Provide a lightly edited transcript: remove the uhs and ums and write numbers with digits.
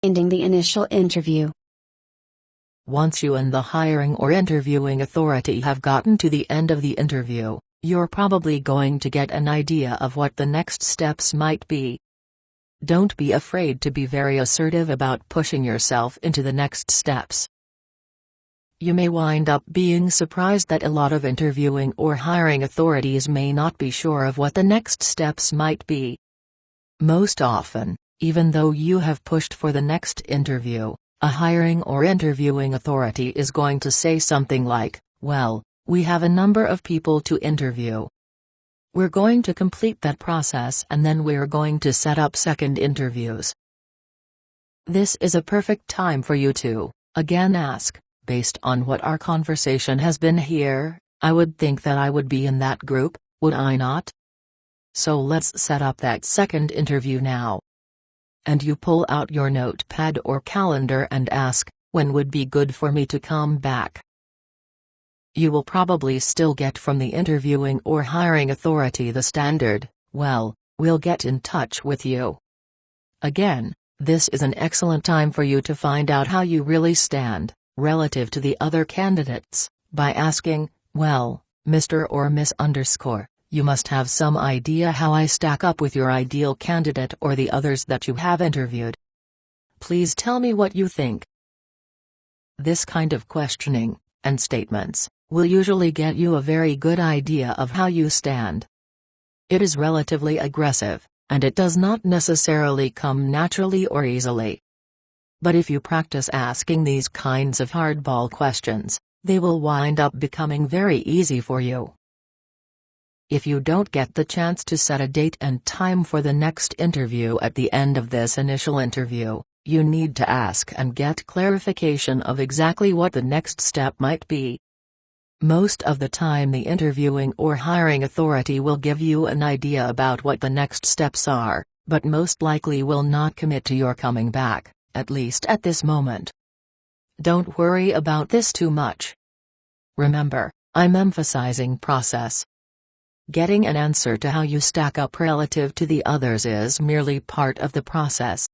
Ending the initial interview. Once you and the hiring or interviewing authority have gotten to the end of the interview, you're probably going to get an idea of what the next steps might be. Don't be afraid to be very assertive about pushing yourself into the next steps. You may wind up being surprised that a lot of interviewing or hiring authorities may not be sure of what the next steps might be. Most often, even though you have pushed for the next interview, a hiring or interviewing authority is going to say something like, "Well, we have a number of people to interview. We're going to complete that process and then we're going to set up second interviews." This is a perfect time for you to, again ask, based on what our conversation has been here, I would think that I would be in that group, would I not? So let's set up that second interview now. And you pull out your notepad or calendar and ask, when would be good for me to come back? You will probably still get from the interviewing or hiring authority the standard, "Well, we'll get in touch with you." Again, this is an excellent time for you to find out how you really stand, relative to the other candidates, by asking, "Well, Mr. or Miss underscore, you must have some idea how I stack up with your ideal candidate or the others that you have interviewed. Please tell me what you think." This kind of questioning, and statements, will usually get you a very good idea of how you stand. It is relatively aggressive, and it does not necessarily come naturally or easily. But if you practice asking these kinds of hardball questions, they will wind up becoming very easy for you. If you don't get the chance to set a date and time for the next interview at the end of this initial interview, you need to ask and get clarification of exactly what the next step might be. Most of the time the interviewing or hiring authority will give you an idea about what the next steps are, but most likely will not commit to your coming back, at least at this moment. Don't worry about this too much. Remember, I'm emphasizing process. Getting an answer to how you stack up relative to the others is merely part of the process.